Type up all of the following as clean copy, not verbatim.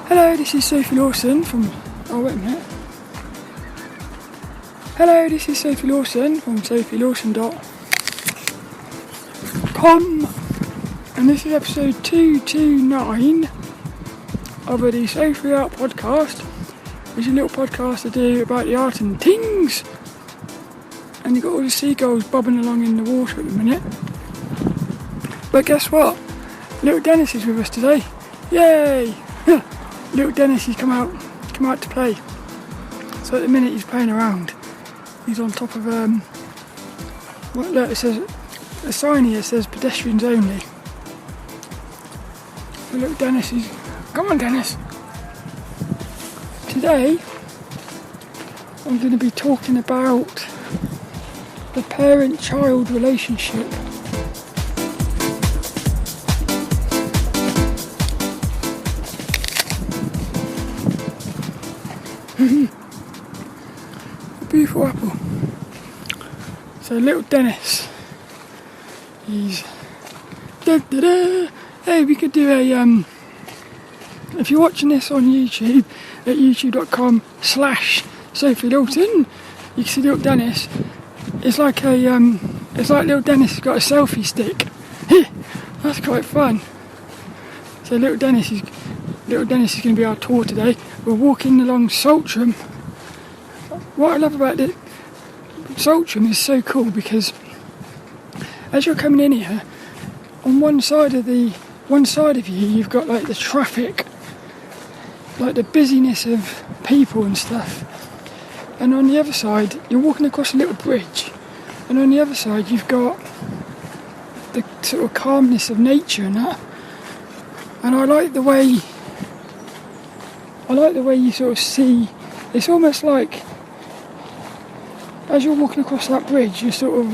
Hello, this is Sophie Lawson from... Oh, wait a minute. Hello, this is Sophie Lawson from sophielawson.com, and this is episode 229 of the Sophie Art podcast, which is a little podcast I do about the art and things. And you've got all the seagulls bobbing along in the water at the minute. But guess what? lilDENNiS is with us today. Yay! lilDENNiS has come out to play. So at the minute he's playing around. He's on top of look, it says a sign here says pedestrians only. So lilDENNiS is... Come on, Dennis! Today I'm going to be talking about the parent-child relationship. A beautiful apple. So lilDENNiS, he's... Hey, we could do a... If you're watching this on YouTube, at youtube.com/Sophie Lawson, you can see lilDENNiS. It's like lilDENNiS has got a selfie stick. That's quite fun. So lilDENNiS is going to be our tour today. We're walking along Saltrum. What I love about it, Saltrum is so cool because as you're coming in here, on one side of you, you've got like the traffic, like the busyness of people and stuff, and on the other side you're walking across a little bridge, and on the other side you've got the sort of calmness of nature and that. And I like the way you sort of see. It's almost like as you're walking across that bridge, you're sort of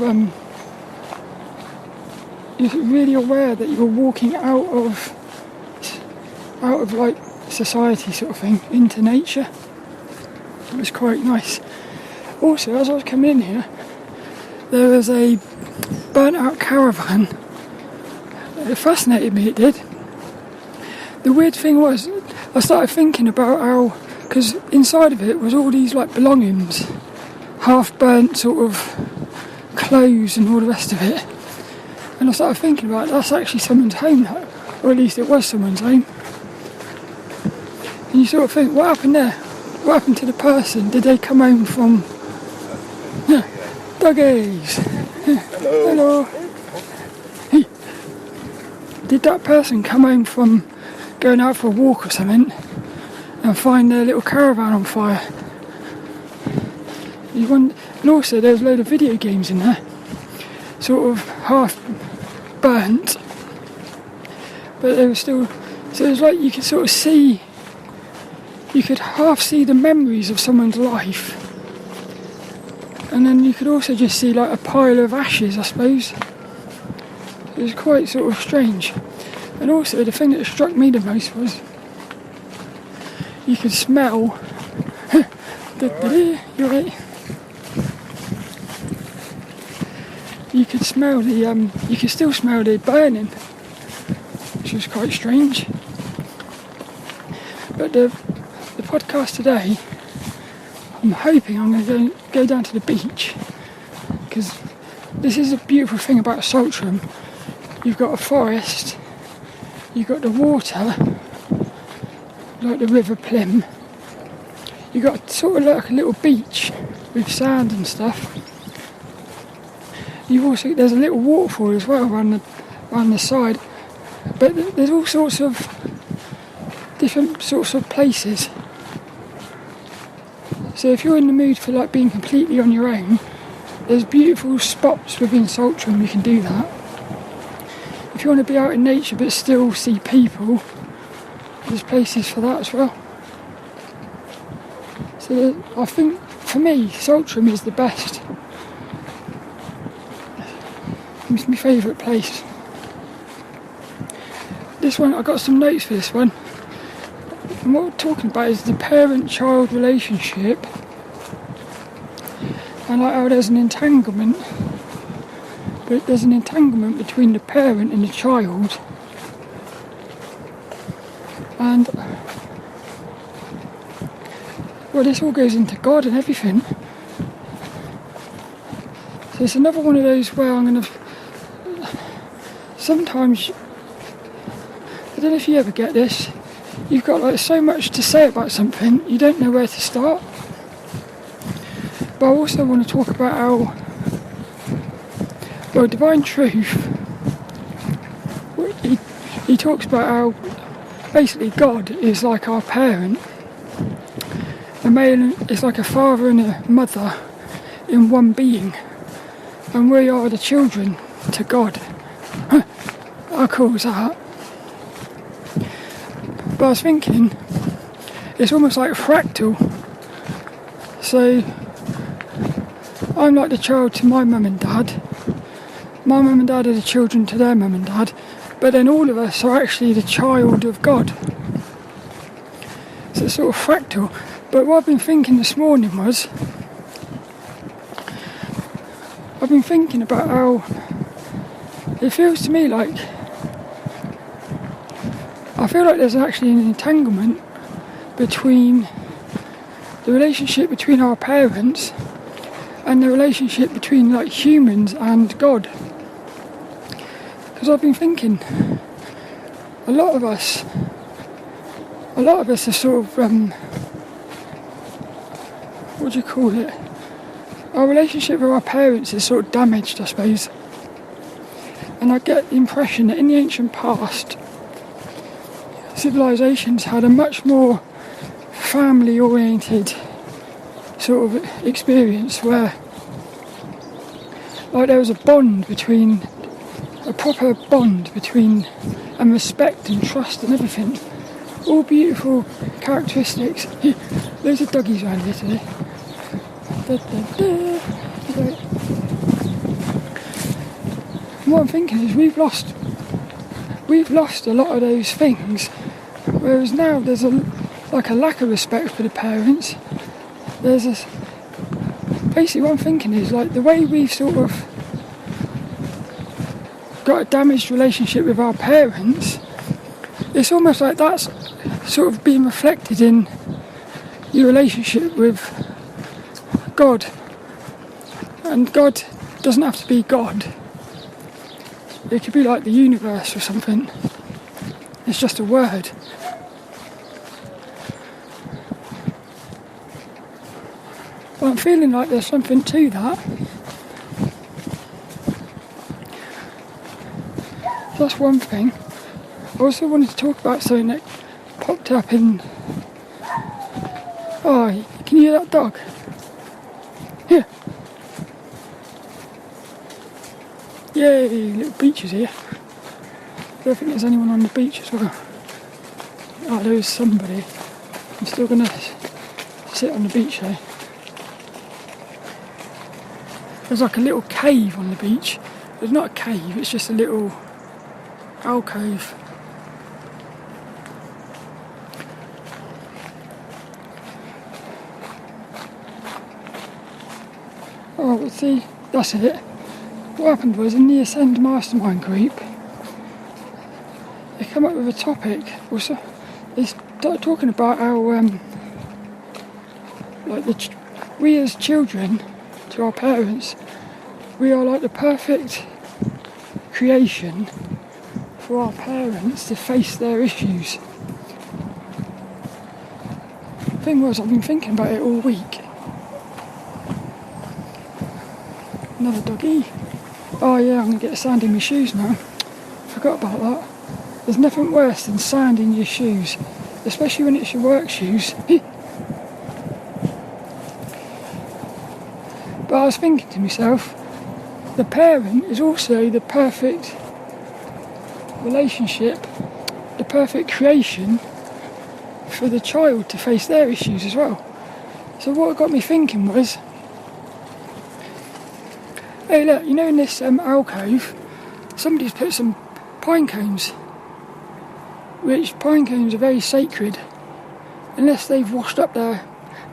you're really aware that you're walking out of like society sort of thing into nature. It was quite nice. Also, as I was coming in here, there was a burnt out caravan. It fascinated me, it did. The weird thing was, I started thinking about how, because inside of it was all these like belongings, half burnt sort of clothes and all the rest of it. And I started thinking about that's actually someone's home, or at least it was someone's home. And you sort of think, what happened there? What happened to the person? Did they come home from... Doggies! Hello! Hey. Did that person come home from going out for a walk or something and find their little caravan on fire? You wonder, and also there was a load of video games in there, sort of half burnt, but they were still... So it was like you could sort of see... You could half see the memories of someone's life, and then you could also just see like a pile of ashes, I suppose. It was quite sort of strange. And also the thing that struck me the most was you could smell you're right. You could smell the you could still smell the burning, which was quite strange. But the podcast today, I'm hoping I'm going to go down to the beach, because this is a beautiful thing about Saltrum. You've got a forest, you've got the water, like the River Plym. You've got sort of like a little beach with sand and stuff. There's a little waterfall as well around the side, but there's all sorts of different sorts of places. So if you're in the mood for like being completely on your own, there's beautiful spots within Saltrum you can do that. If you want to be out in nature but still see people, there's places for that as well. So I think for me Saltrum is the best. It's my favourite place. This one, I got some notes for this one. And what we're talking about is the parent-child relationship, and like how there's an entanglement, but there's an entanglement between the parent and the child. And well, this all goes into God and everything. So it's another one of those where I'm going to... Sometimes, I don't know if you ever get this, you've got like so much to say about something, you don't know where to start. But I also want to talk about how, well, divine truth, he talks about how basically God is like our parent. A male is like a father and a mother in one being, and we are the children to God. How cool is that? But I was thinking, it's almost like fractal. So I'm like the child to my mum and dad. My mum and dad are the children to their mum and dad. But then all of us are actually the child of God. So it's sort of fractal. But what I've been thinking this morning was, I've been thinking about how it feels to me like, I feel like there's actually an entanglement between the relationship between our parents and the relationship between like humans and God. Because I've been thinking, a lot of us are sort of, what do you call it? Our relationship with our parents is sort of damaged, I suppose. And I get the impression that in the ancient past, civilisations had a much more family-oriented sort of experience where, like, there was a proper bond between, and respect and trust and everything. All beautiful characteristics. There's a doggies around here today. Da, da, da. And what I'm thinking is we've lost a lot of those things, whereas now there's a lack of respect for the parents. Basically what I'm thinking is like the way we've sort of got a damaged relationship with our parents, it's almost like that's sort of being reflected in your relationship with God. And God doesn't have to be God. It could be like the universe or something. It's just a word. But I'm feeling like there's something to that. That's one thing. I also wanted to talk about something that popped up in... Oh, can you hear that dog? Here. Yay, little beaches here. I don't think there's anyone on the beach as well. Oh, there is somebody. I'm still going to sit on the beach though. There's like a little cave on the beach. It's not a cave, it's just a little alcove. Oh, but see, that's it. What happened was in the Ascend Mastermind group, they come up with a topic. Also, they started talking about how, we as children to our parents, we are like the perfect creation for our parents to face their issues. The thing was, I've been thinking about it all week. Another doggy. Oh yeah, I'm going to get sand in my shoes now. Forgot about that. There's nothing worse than sand in your shoes, especially when it's your work shoes. But I was thinking to myself, the parent is also the perfect relationship, the perfect creation for the child to face their issues as well. So what got me thinking was, hey look, you know in this alcove, somebody's put some pine cones, which pine cones are very sacred, unless they've washed up there.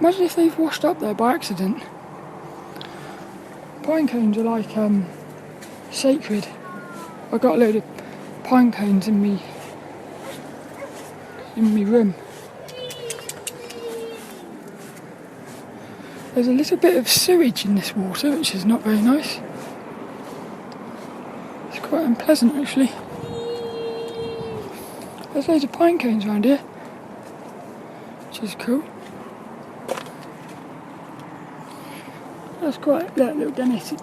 Imagine if they've washed up there by accident. Pine cones are like sacred. I've got a load of pine cones in me room. There's a little bit of sewage in this water, which is not very nice. It's quite unpleasant, actually. There's loads of pine cones around here, which is cool. That's quite... Look, lilDENNiS is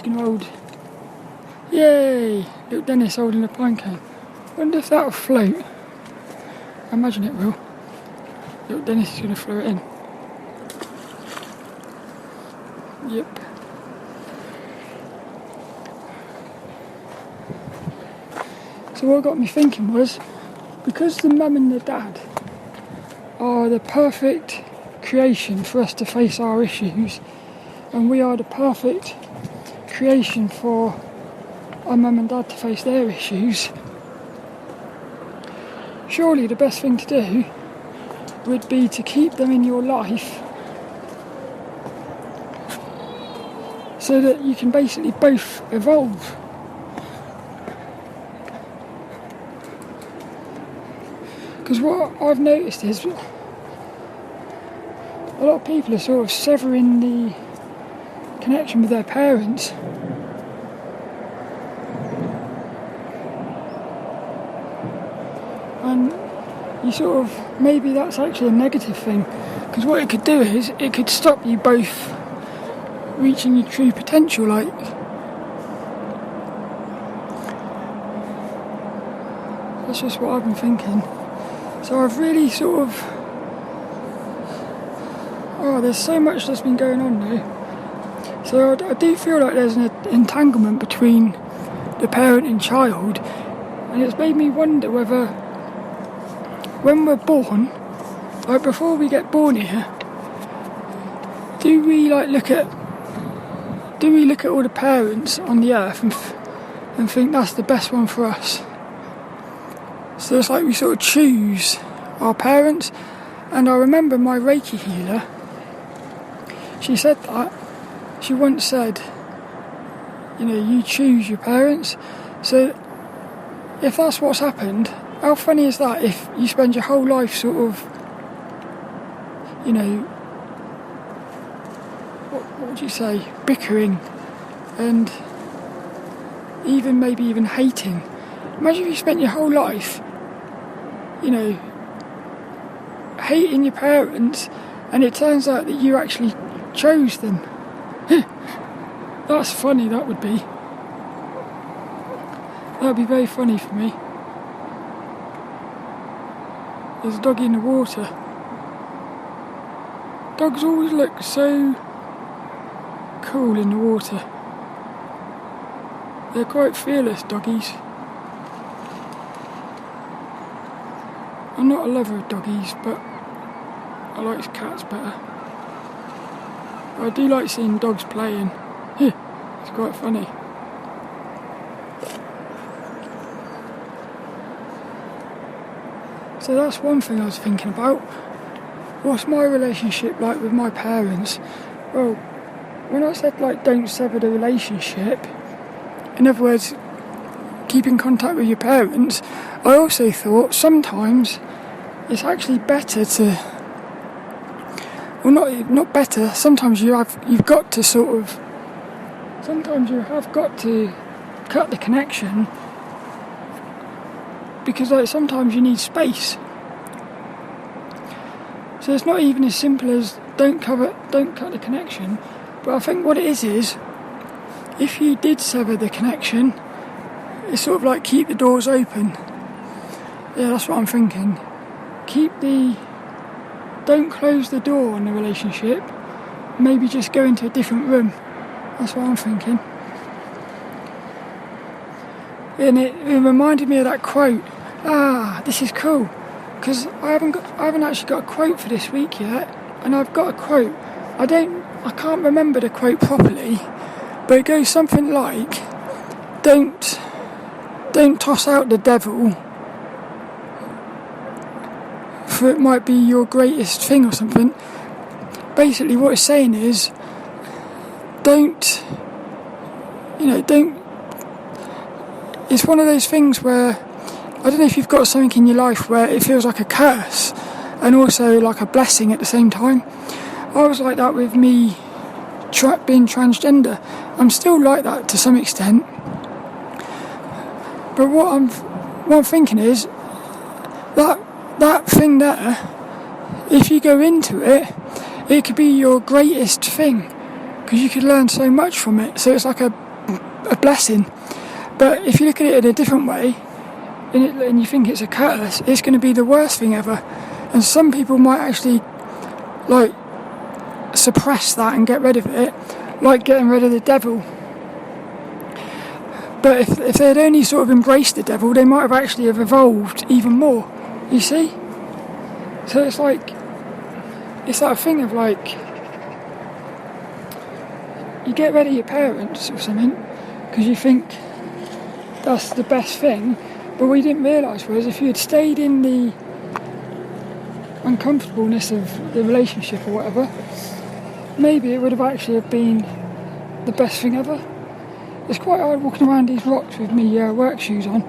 going to hold... Yay! lilDENNiS holding a pine cone. Wonder if that'll float. I imagine it will. lilDENNiS is going to throw it in. Yep. So what got me thinking was, because the mum and the dad are the perfect creation for us to face our issues, and we are the perfect creation for our mum and dad to face their issues, surely the best thing to do would be to keep them in your life so that you can basically both evolve. Because what I've noticed is a lot of people are sort of severing the connection with their parents. And you sort of, maybe that's actually a negative thing, because what it could do is, it could stop you both reaching your true potential, like. That's just what I've been thinking. So I've really sort of... Oh, there's so much that's been going on now. So I do feel like there's an entanglement between the parent and child, and it's made me wonder whether, when we're born, like before we get born here, do we look at all the parents on the earth and think that's the best one for us? So it's like we sort of choose our parents. And I remember my Reiki healer, she said that. She once said, you choose your parents. So if that's what's happened, how funny is that if you spend your whole life sort of, what would you say, bickering and maybe even hating. Imagine if you spent your whole life, hating your parents, and it turns out that you actually chose them. That's funny, that would be. That would be very funny for me. There's a doggy in the water. Dogs always look so cool in the water. They're quite fearless, doggies. I'm not a lover of doggies, but I like cats better. I do like seeing dogs playing. It's quite funny. So that's one thing I was thinking about. What's my relationship like with my parents? Well, when I said don't sever the relationship, in other words, keep in contact with your parents, I also thought sometimes it's actually better to, well, not better, sometimes you've got to sort of, sometimes you have got to cut the connection, because sometimes you need space. So it's not even as simple as don't cut the connection, but I think what it is if you did sever the connection, it's sort of like keep the doors open. Yeah, that's what I'm thinking. Don't close the door on the relationship, maybe just go into a different room. That's what I'm thinking. And it reminded me of that quote. This is cool, because I haven't actually got a quote for this week yet, and I've got a quote. I can't remember the quote properly, but it goes something like, don't toss out the devil, for it might be your greatest thing or something. Basically what it's saying is, don't, it's one of those things where, I don't know if you've got something in your life where it feels like a curse and also like a blessing at the same time. I was like that with me being transgender. I'm still like that to some extent. But what I'm thinking is that thing there, if you go into it, it could be your greatest thing, because you could learn so much from it. So it's like a blessing. But if you look at it in a different way, and you think it's a curse, it's going to be the worst thing ever. And some people might actually like suppress that and get rid of it, like getting rid of the devil. But if they'd only sort of embraced the devil, they might have actually have evolved even more, you see? So it's that thing of like, you get rid of your parents or something because you think that's the best thing, but what you didn't realise was if you had stayed in the uncomfortableness of the relationship or whatever, maybe it would have actually have been the best thing ever. It's quite hard walking around these rocks with me work shoes on.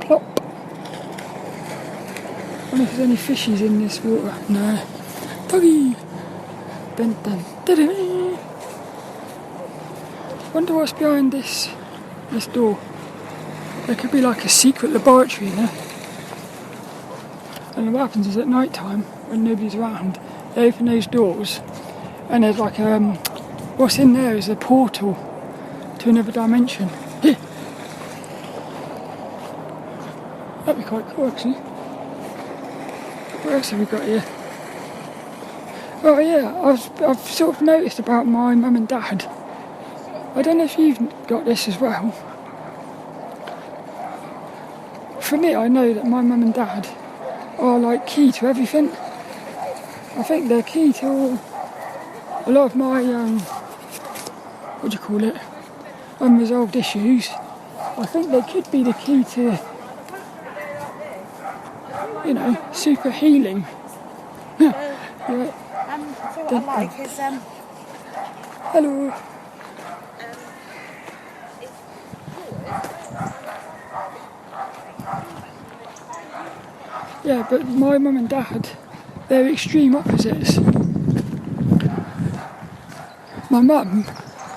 Plop. I wonder if there's any fishies in this water. No. Doggy. Dun, dun, dun, dun. Wonder what's behind this door. There could be like a secret laboratory in there. And what happens is at night time, when nobody's around, they open those doors and there's like what's in there is a portal to another dimension. That'd be quite cool actually. What else have we got here? Oh yeah, I've sort of noticed about my mum and dad. I don't know if you've got this as well. For me, I know that my mum and dad are like key to everything. I think they're key to a lot of my unresolved issues. I think they could be the key to, super healing. Yeah. So what I like is hello. Yeah, but my mum and dad, they're extreme opposites. My mum,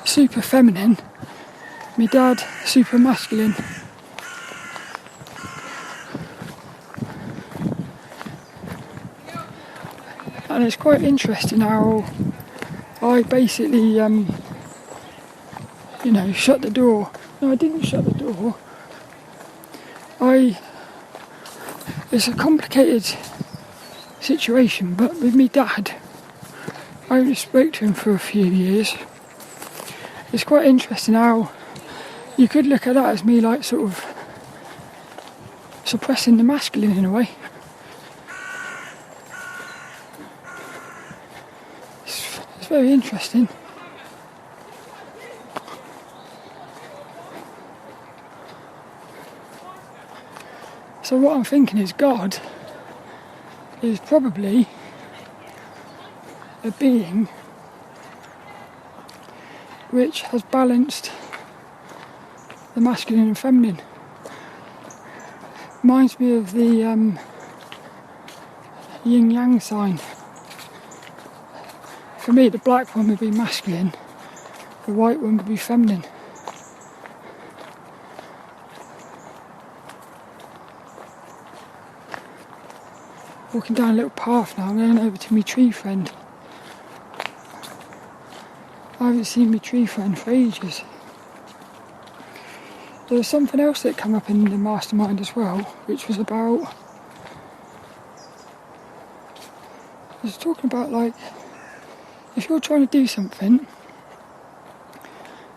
super feminine. My dad, super masculine. And it's quite interesting how I basically, shut the door. No, I didn't shut the door. It's a complicated situation, but with me dad, I only spoke to him for a few years. It's quite interesting how you could look at that as me like sort of suppressing the masculine in a way. It's very interesting. So what I'm thinking is God is probably a being which has balanced the masculine and feminine. Reminds me of the yin-yang sign. For me, the black one would be masculine, the white one would be feminine. Walking down a little path now, I'm going over to my tree friend. I haven't seen my tree friend for ages. There was something else that came up in the mastermind as well, which was about... I was talking about like, if you're trying to do something,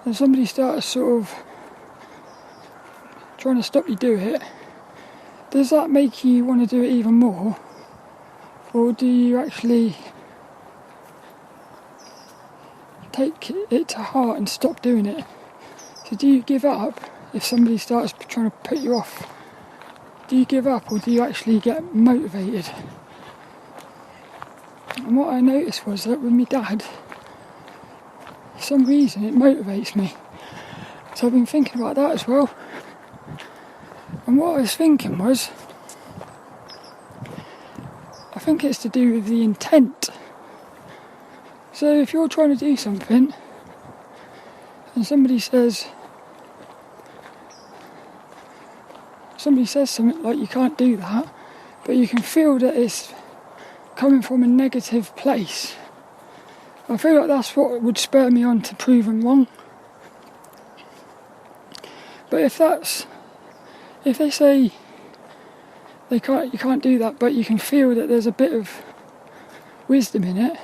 and somebody starts sort of trying to stop you do it, does that make you want to do it even more? Or do you actually take it to heart and stop doing it? So do you give up if somebody starts trying to put you off? Do you give up or do you actually get motivated? And what I noticed was that with my dad, for some reason it motivates me. So I've been thinking about that as well. And what I was thinking was, I think it's to do with the intent. So if you're trying to do something and somebody says something like you can't do that, but you can feel that it's coming from a negative place, I feel like that's what would spur me on to prove them wrong. But if they say you can't do that, but you can feel that there's a bit of wisdom in it,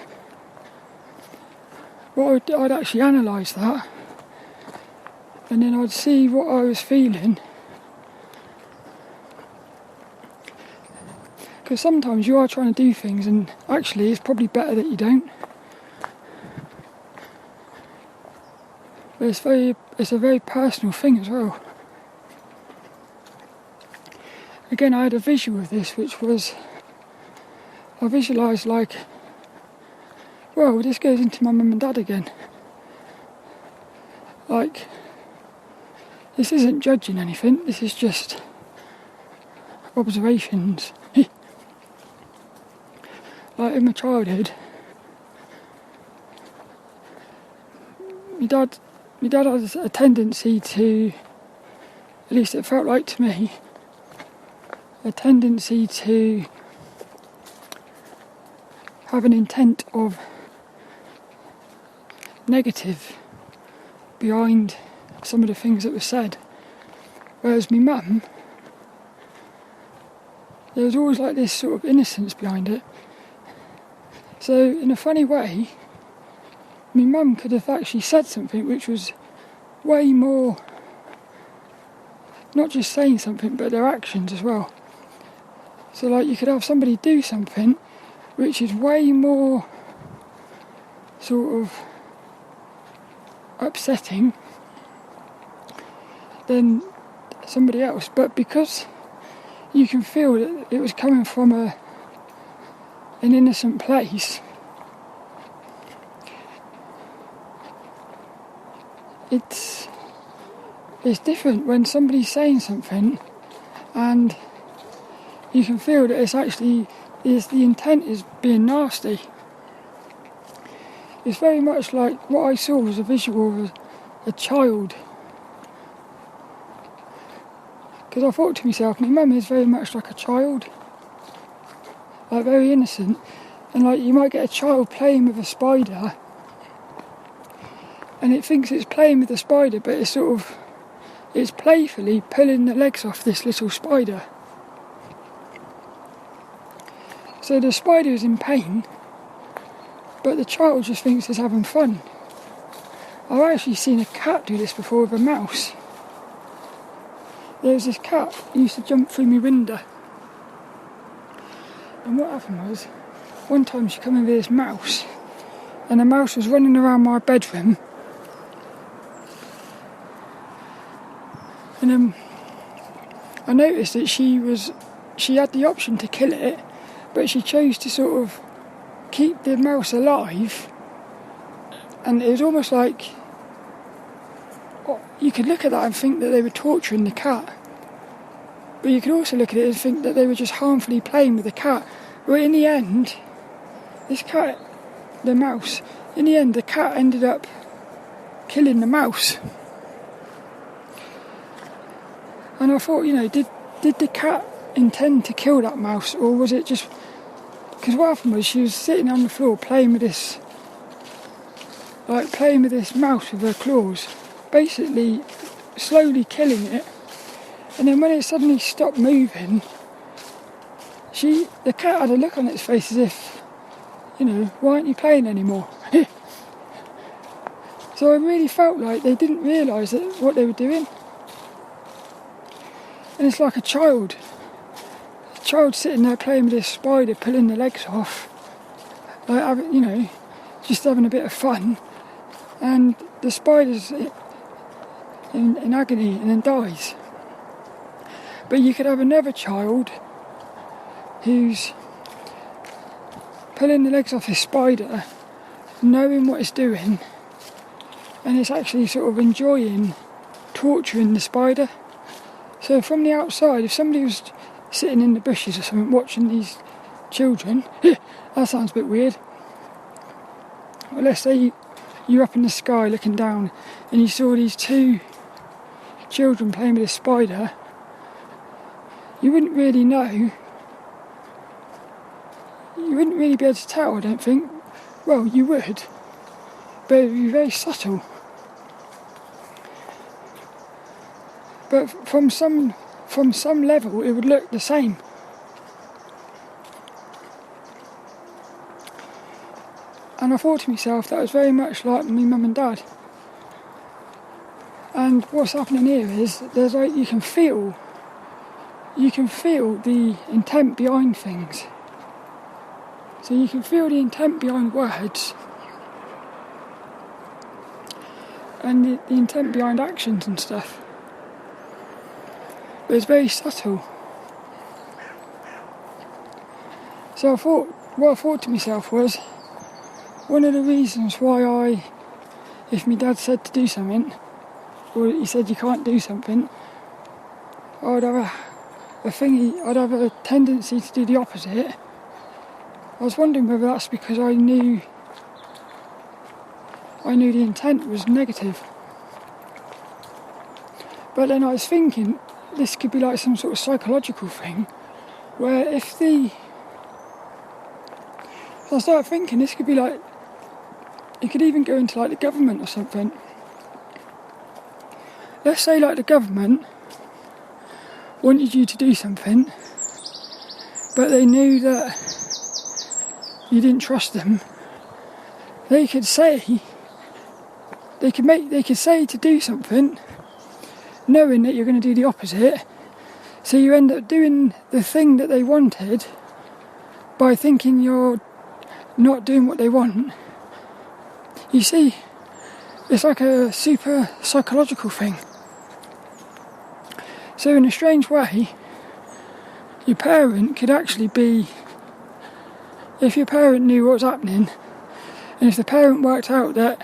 well, I'd actually analyse that, and then I'd see what I was feeling. Because sometimes you are trying to do things and actually it's probably better that you don't. But it's a very personal thing as well. Again, I had a visual of this, which was, I visualised like, well, this goes into my mum and dad again. Like, this isn't judging anything, this is just observations. Like in my childhood, my dad had a tendency to, at least it felt like to me, a tendency to have an intent of negative behind some of the things that were said. Whereas my mum, there was always like this sort of innocence behind it. So in a funny way, my mum could have actually said something which was way more, not just saying something, but their actions as well. So like you could have somebody do something which is way more sort of upsetting than somebody else, but because you can feel that it was coming from an innocent place, it's different when somebody's saying something and you can feel that it's actually the intent is being nasty. It's very much like what I saw was a visual of a child. Because I thought to myself, my mum is very much like a child, like very innocent, and like you might get a child playing with a spider and it thinks it's playing with the spider, but it's playfully pulling the legs off this little spider. So the spider is in pain, but the child just thinks it's having fun. I've actually seen a cat do this before with a mouse. There was this cat who used to jump through my window. And what happened was, one time she came in with this mouse, and the mouse was running around my bedroom. And I noticed that she had the option to kill it, but she chose to sort of keep the mouse alive. And it was almost like, you could look at that and think that they were torturing the cat, but you could also look at it and think that they were just harmfully playing with the cat. But in the end, this cat, the mouse, in the end the cat ended up killing the mouse. And I thought, did the cat intend to kill that mouse, or was it just... Because what happened was she was sitting on the floor playing with this mouse with her claws, basically slowly killing it. And then when it suddenly stopped moving, the cat had a look on its face as if, why aren't you playing anymore? So I really felt like they didn't realise what they were doing. And it's like a child sitting there playing with this spider, pulling the legs off, like, just having a bit of fun, and the spider's in agony and then dies. But you could have another child who's pulling the legs off this spider, knowing what it's doing, and it's actually sort of enjoying torturing the spider. So from the outside, if somebody was sitting in the bushes or something watching these children. That sounds a bit weird. Well, let's say you're up in the sky looking down and you saw these 2 children playing with a spider. You wouldn't really know. You wouldn't really be able to tell, I don't think. Well, you would, but it would be very subtle. But from some level, it would look the same. And I thought to myself, that was very much like me mum and dad. And what's happening here is, there's like, you can feel the intent behind things. So you can feel the intent behind words and the intent behind actions and stuff. But it's very subtle. So what I thought to myself was, one of the reasons why if my dad said to do something, or he said you can't do something, I'd have a tendency to do the opposite. I was wondering whether that's because I knew the intent was negative. But then I was thinking, this could be like some sort of psychological thing, where I started thinking this could be like, it could even go into like the government or something. Let's say like the government wanted you to do something, but they knew that you didn't trust them. They could say to do something, knowing that you're going to do the opposite, so you end up doing the thing that they wanted by thinking you're not doing what they want. You see, it's like a super psychological thing. So in a strange way, your parent could actually be, if your parent knew what was happening, and if the parent worked out that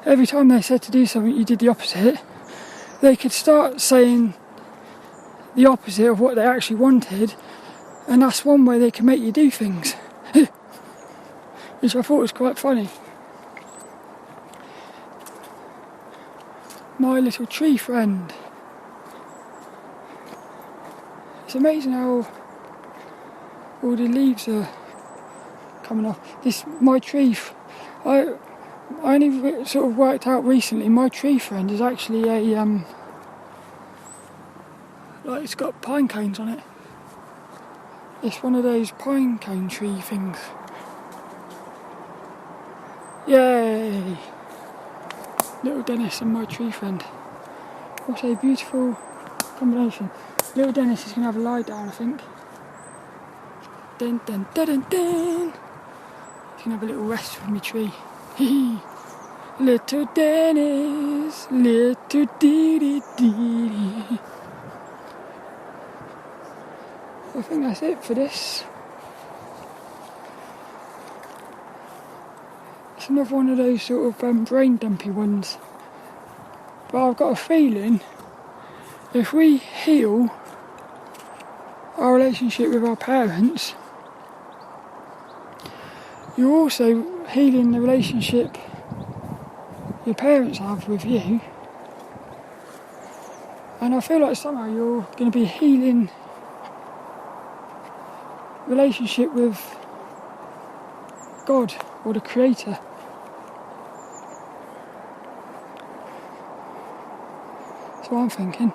every time they said to do something you did the opposite, they could start saying the opposite of what they actually wanted, and that's one way they can make you do things. Which I thought was quite funny. My little tree friend. It's amazing how all the leaves are coming off. My tree, I only sort of worked out recently, my tree friend is actually a, like it's got pine cones on it. It's one of those pine cone tree things. Yay! lilDENNiS and my tree friend. What a beautiful combination. lilDENNiS is going to have a lie down, I think. Dun dun dun dun dun. He's going to have a little rest from my tree. Little Dennis, little dee dee dee. I think that's it for this. It's another one of those sort of brain dumpy ones. But I've got a feeling if we heal our relationship with our parents, you're also healing the relationship your parents have with you. And I feel like somehow you're going to be healing relationship with God or the Creator. That's what I'm thinking.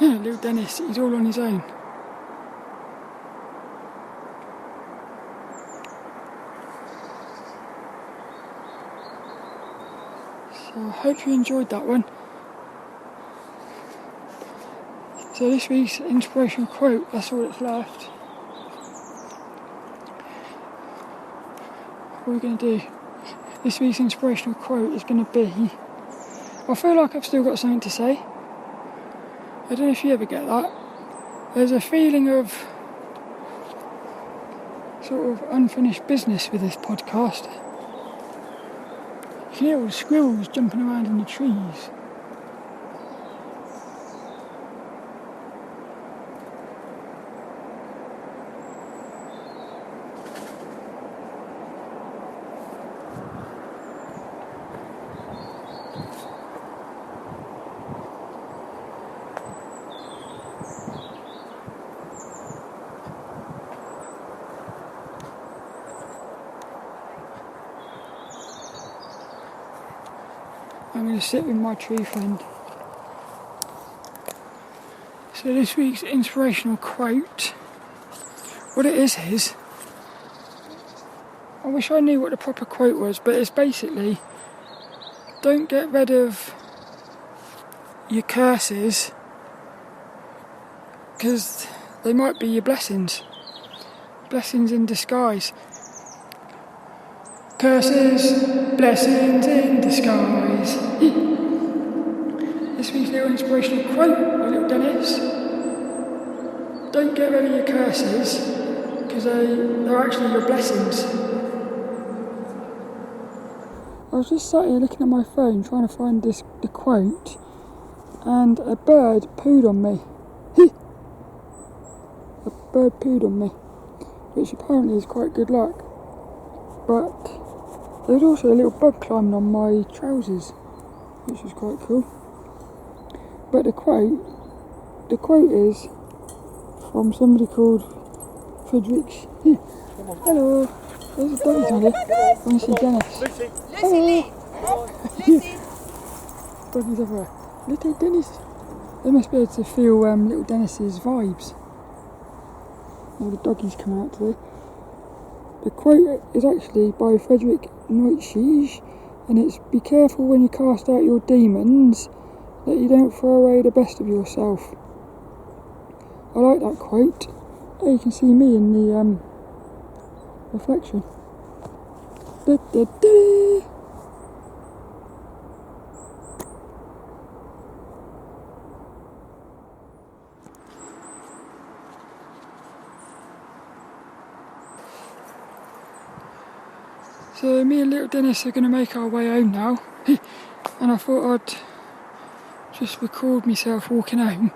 lilDENNiS, he's all on his own. So I hope you enjoyed that one. So this week's inspirational quote, that's all that's left. What are we going to do? This week's inspirational quote is going to be, I feel like I've still got something to say. I don't know if you ever get that. There's a feeling of sort of unfinished business with this podcast. You can hear all the squirrels jumping around in the trees. to sit with my tree friend. So this week's inspirational quote, what it is, I wish I knew what the proper quote was, but it's basically, don't get rid of your curses, because they might be your blessings. Blessings in disguise. Curses, blessings in disguise. This week's little inspirational quote by lilDENNiS. Don't get rid of your curses, because they're actually your blessings. I was just sat here looking at my phone trying to find the quote, and a bird pooed on me. A bird pooed on me, which apparently is quite good luck. But there was also a little bug climbing on my trousers, which was quite cool. But the quote is from somebody called Frederick. Hello, there's a doggies on here. I want to see Dennis. Lucy. Doggies everywhere. Little Dennis. They must be able to feel lilDENNis's vibes. All the doggies come out today. The quote is actually by Frederick Nietzsche, and it's, be careful when you cast out your demons that you don't throw away the best of yourself. I like that quote. Oh, you can see me in the reflection. Da, da, da. So me and lilDENNiS are going to make our way home now, and I thought I'd just record myself walking home.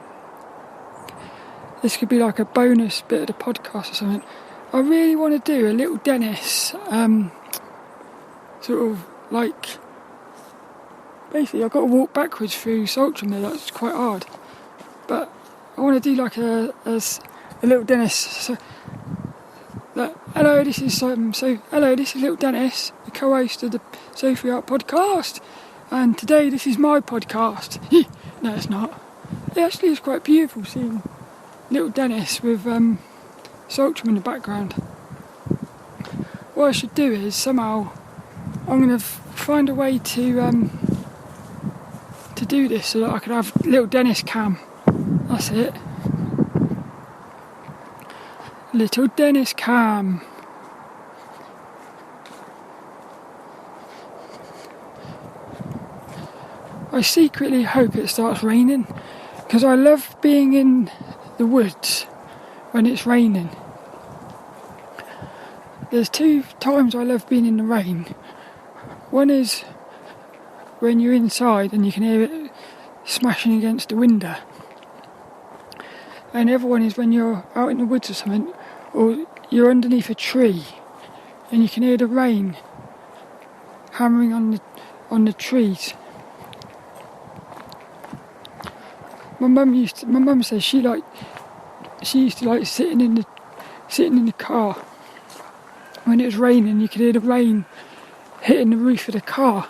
This could be like a bonus bit of the podcast or something. I really want to do a lilDENNiS, sort of like, basically I've got to walk backwards through Saltrum there, that's quite hard. But I want to do like a lilDENNiS. So, hello, this is lilDENNiS, the co-host of the Sophie Art podcast, and today this is my podcast. No, it's not. It actually is quite beautiful seeing lilDENNiS with Saltrum in the background. What I should do is somehow I'm going to find a way to do this so that I can have lilDENNiS cam. That's it. lilDENNiS cam. I secretly hope it starts raining, because I love being in the woods when it's raining. There's two times I love being in the rain. One is when you're inside and you can hear it smashing against the window. And the other one is when you're out in the woods or something, or you're underneath a tree and you can hear the rain hammering on the trees. My mum says she used to like sitting in the car when it was raining. You could hear the rain hitting the roof of the car.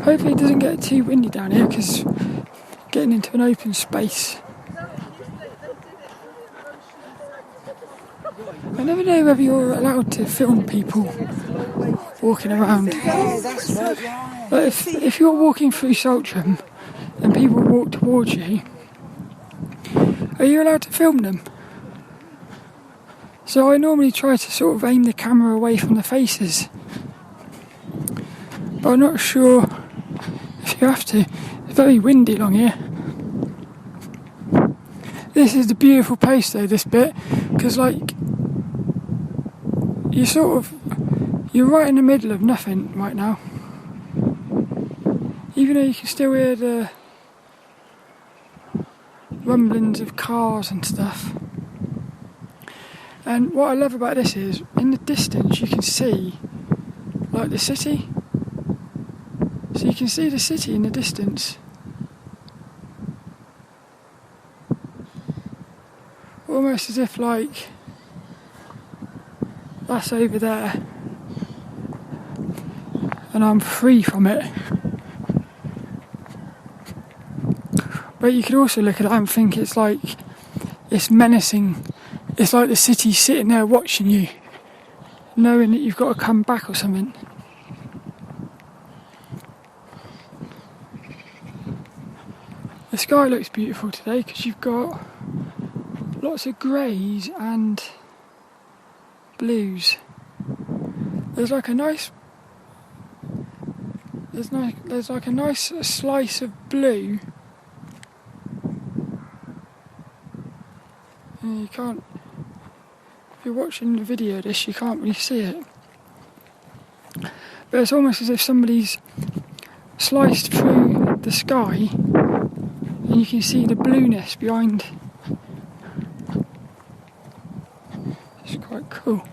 Hopefully it doesn't get too windy down here, because getting into an open space. I never know whether you're allowed to film people walking around. But if you're walking through Saltrum and people walk towards you, are you allowed to film them? So I normally try to sort of aim the camera away from the faces, but I'm not sure if you have to. It's very windy along here. This is the beautiful place though, this bit, because like you're right in the middle of nothing right now, even though you can still hear the rumblings of cars and stuff. And what I love about this is, in the distance you can see like the city. So you can see the city in the distance. Almost as if like that's over there, and I'm free from it. But you could also look at it and think it's like, it's menacing. It's like the city's sitting there watching you, knowing that you've got to come back or something. The sky looks beautiful today because you've got lots of greys and blues. There's like a nice slice of blue. And you can't, if you're watching the video of this, you can't really see it. But it's almost as if somebody's sliced through the sky and you can see the blueness behind. It's quite cool.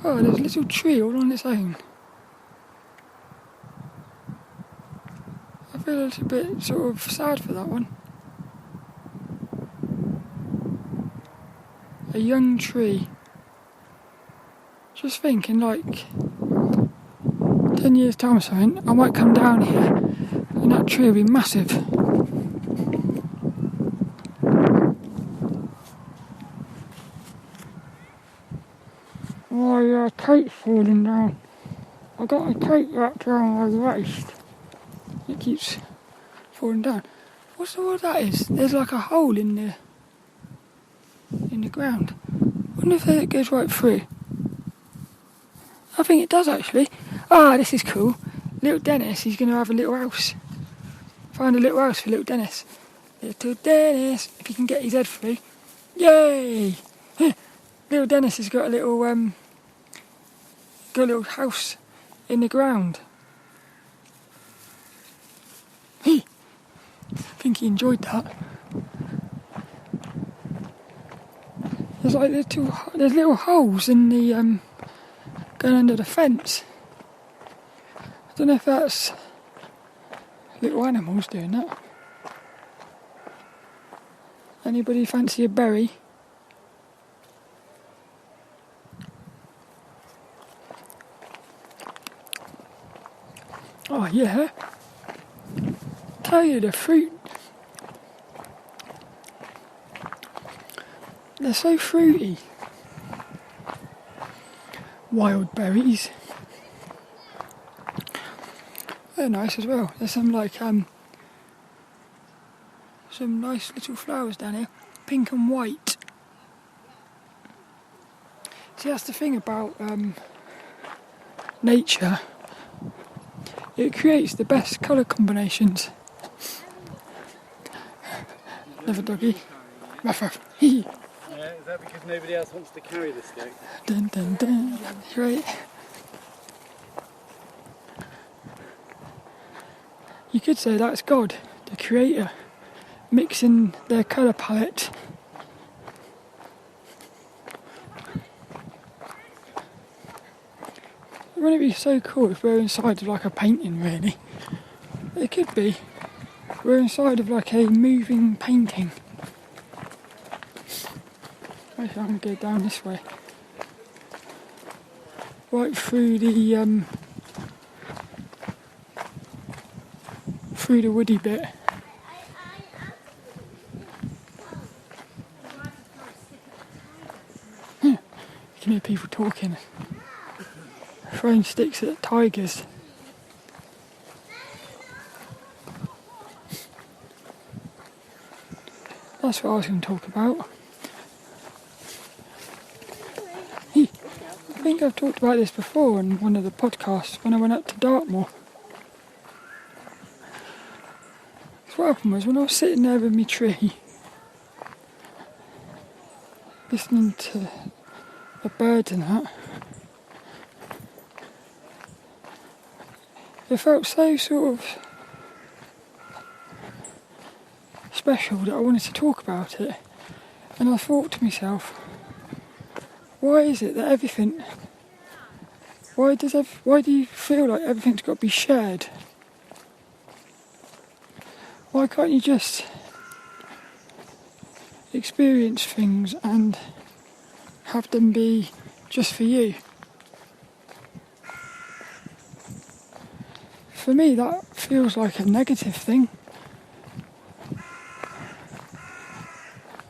Oh, there's a little tree all on its own. I feel a little bit sort of sad for that one. A young tree. Just thinking, like 10 years time or something, I might come down here and that tree will be massive. My coat's falling down. I got my coat wrapped around my waist. It keeps falling down. What's all that is? There's like a hole in the ground. I wonder if it goes right through. I think it does actually. Ah, this is cool. lilDENNiS, he's going to have a little house. Find a little house for lilDENNiS. lilDENNiS, if he can get his head through. Yay! lilDENNiS has got a little house in the ground. I think he enjoyed that. There's little holes in the going under the fence. I don't know if that's little animals doing that. Anybody fancy a berry? Oh yeah. Tell you the fruit. They're so fruity. Wild berries. They're nice as well. There's some like some nice little flowers down here, pink and white. See, that's the thing about nature. It creates the best colour combinations. Another doggy. Ruff, ruff. Yeah, is that because nobody else wants to carry the stick? Dun dun dun. Right. You could say that's God, the creator, mixing their colour palette. Wouldn't it be so cool if we're inside of like a painting, really? It could be. We're inside of like a moving painting. Maybe I'm going to go down this way. Right through the woody bit. You can hear people talking. Throwing sticks at tigers. That's what I was going to talk about. I think I've talked about this before on one of the podcasts when I went up to Dartmoor. So what happened was when I was sitting there with my tree, listening to the birds and that, it felt so sort of special that I wanted to talk about it. And I thought to myself, why is it that everything, why do you feel like everything's got to be shared? Why can't you just experience things and have them be just for you. For me, that feels like a negative thing.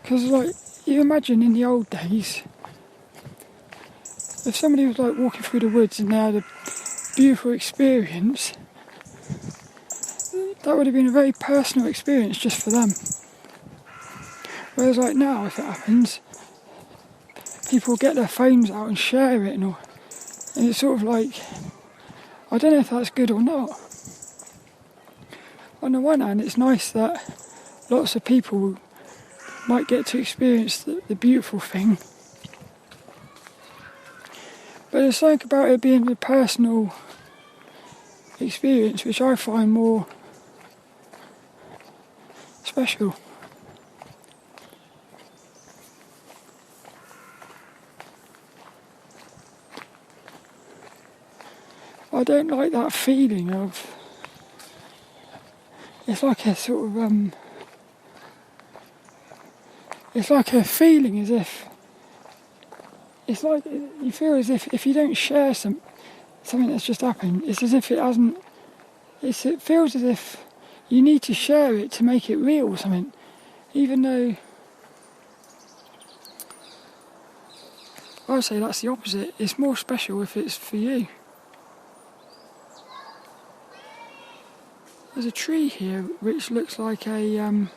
Because, like, you imagine in the old days, if somebody was like walking through the woods and they had a beautiful experience, that would have been a very personal experience just for them. Whereas like now, if it happens, people get their phones out and share it and all. And it's sort of like, I don't know if that's good or not. On the one hand, it's nice that lots of people might get to experience the beautiful thing. But there's something about it being a personal experience which I find more special. I don't like that feeling of, it's like a sort of, it's like a feeling as if, it's like, you feel as if you don't share something that's just happened, it's as if it hasn't, it feels as if you need to share it to make it real or something, even though I would say that's the opposite. It's more special if it's for you. There's a tree here which looks like a,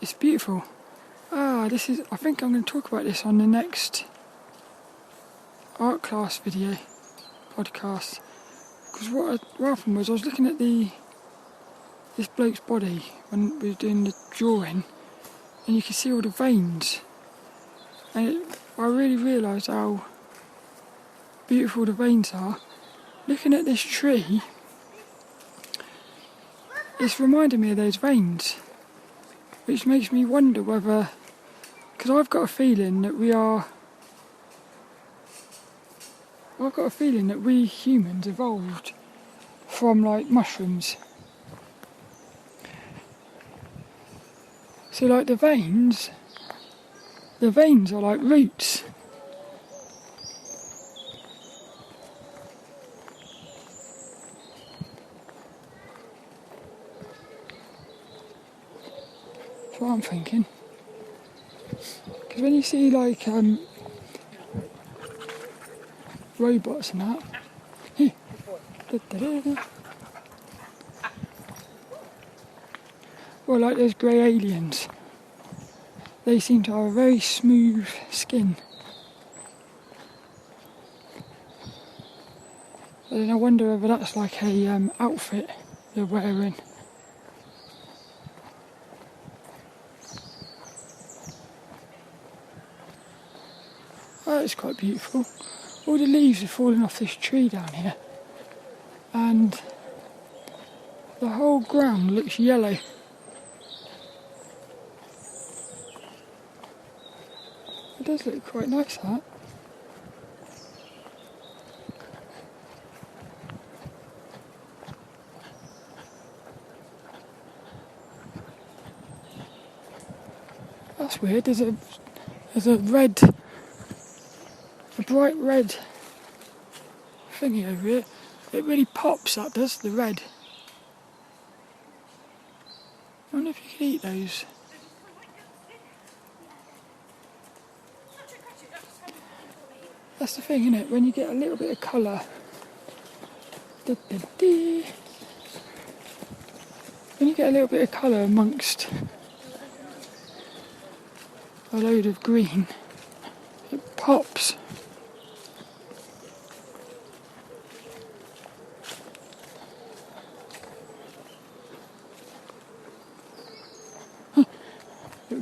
it's beautiful. I think I'm going to talk about this on the next art class video, podcast. Because what happened was I was looking at this bloke's body when we were doing the drawing, and you can see all the veins. And I really realised how beautiful the veins are. Looking at this tree, it's reminding me of those veins, which makes me wonder whether, because I've got a feeling that we humans evolved from like mushrooms. So like the veins are like roots. That's what I'm thinking. Because when you see like robots and that, or like those grey aliens, they seem to have a very smooth skin. And then I wonder whether that's like a outfit they're wearing. Oh, it's quite beautiful. All the leaves are falling off this tree down here, and the whole ground looks yellow. It does look quite nice, that. That's weird. There's a bright red thingy over here. It really pops, that does, the red. I wonder if you can eat those. That's the thing, isn't it? When you get a little bit of colour. When you get a little bit of colour amongst a load of green, it pops.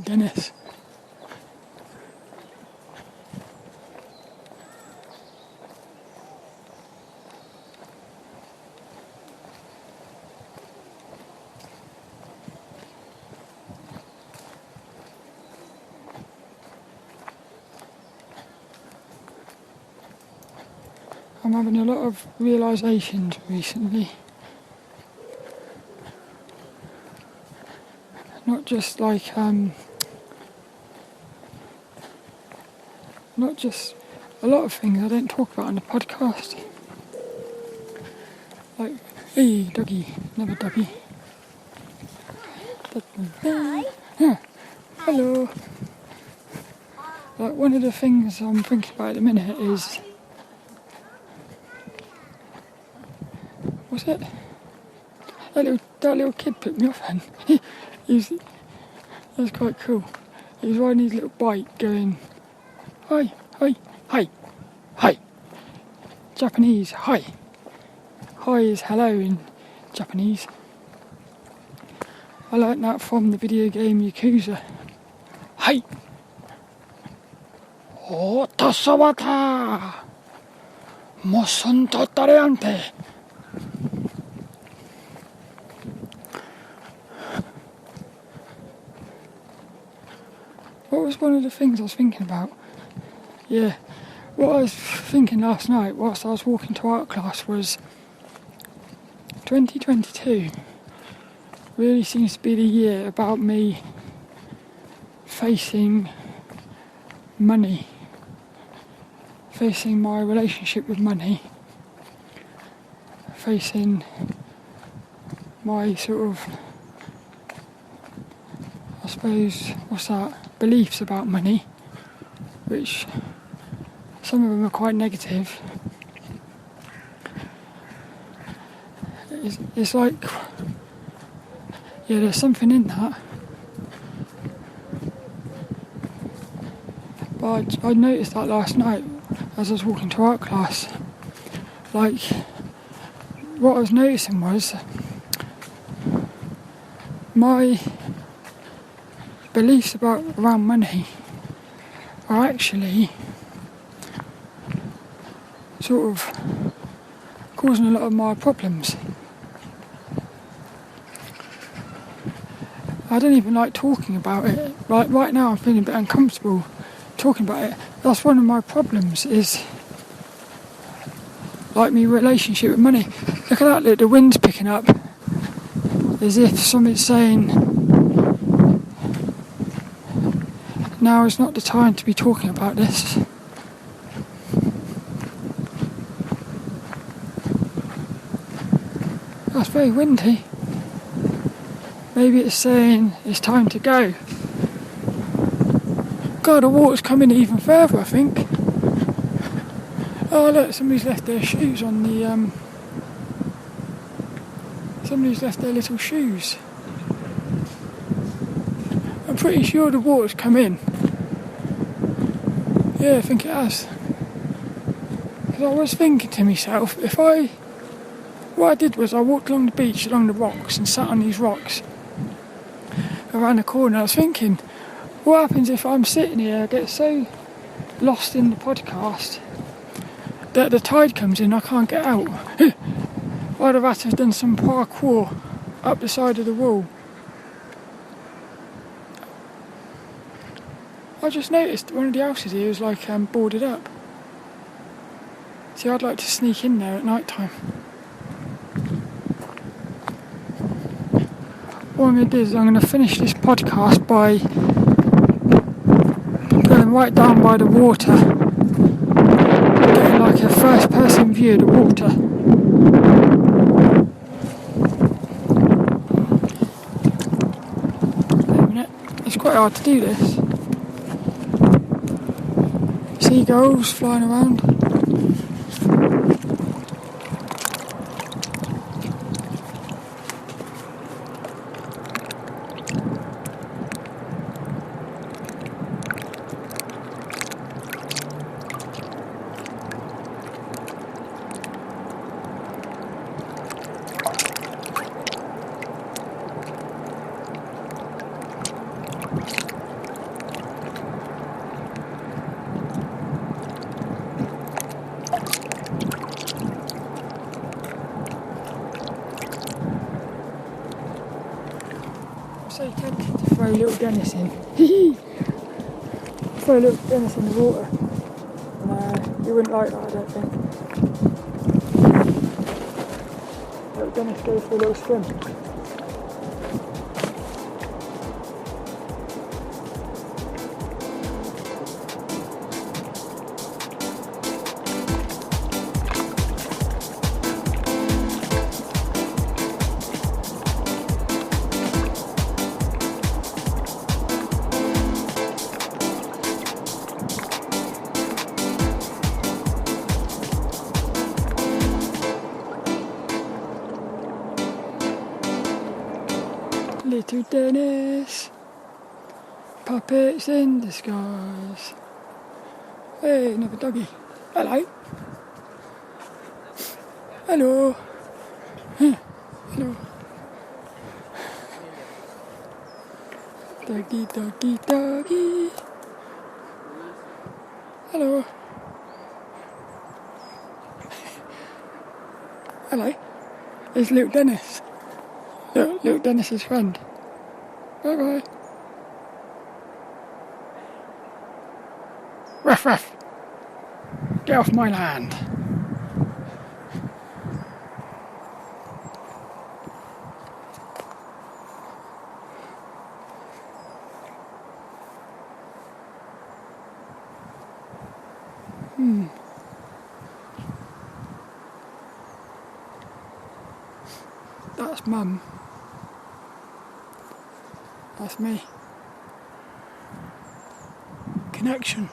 lilDENNiS. I'm having a lot of realisations recently. Not just like not just a lot of things I don't talk about on the podcast. Like, hey, doggy, another doggy. Yeah. Hello. Like, one of the things I'm thinking about at the minute is, what's it? That little kid put me off then. That's quite cool. He was riding his little bike going, hi, hi, hi, hi. Japanese, hi. Hi is hello in Japanese. I learnt that from the video game Yakuza. Hi. Oh, tasawata. Moson totareante. What was one of the things I was thinking about? Yeah, what I was thinking last night whilst I was walking to art class was 2022 really seems to be the year about me facing money, facing my relationship with money, facing my sort of, I suppose, beliefs about money, which some of them are quite negative. It's like, yeah, there's something in that. But I noticed that last night as I was walking to art class. Like, what I was noticing was my beliefs around money are actually sort of causing a lot of my problems. I don't even like talking about it. Like right now I'm feeling a bit uncomfortable talking about it. That's one of my problems, is like my relationship with money. Look at that, look, the wind's picking up. As if somebody's saying, now is not the time to be talking about this. That's very windy. Maybe it's saying it's time to go. God, the water's coming even further, I think. Oh look, somebody's left their shoes on the somebody's left their little shoes. I'm pretty sure the water's come in. Yeah, I think it has. Because I was thinking to myself, what I did was I walked along the beach, along the rocks, and sat on these rocks around the corner. I was thinking, what happens if I'm sitting here, I get so lost in the podcast that the tide comes in, I can't get out. I'd have had to have done some parkour up the side of the wall. I just noticed one of the houses here was like boarded up. See, I'd like to sneak in there at night time. What I'm going to do is I'm going to finish this podcast by going right down by the water, getting like a first person view of the water. Wait a minute, it's quite hard to do this. Seagulls flying around. So tempted to throw lilDENNiS in. Throw lilDENNiS in the water. No, you wouldn't like that, I don't think. lilDENNiS goes for a little swim. Little Dennis. Puppets in disguise. Hey, another doggy. Hello. Hello. Hello. Doggy, doggy, doggy. Hello. Hello. It's lilDENNiS. lilDENNiS' friend. Bye bye. Ruff ruff. Get off my land. That's Mum. That's me. Connection.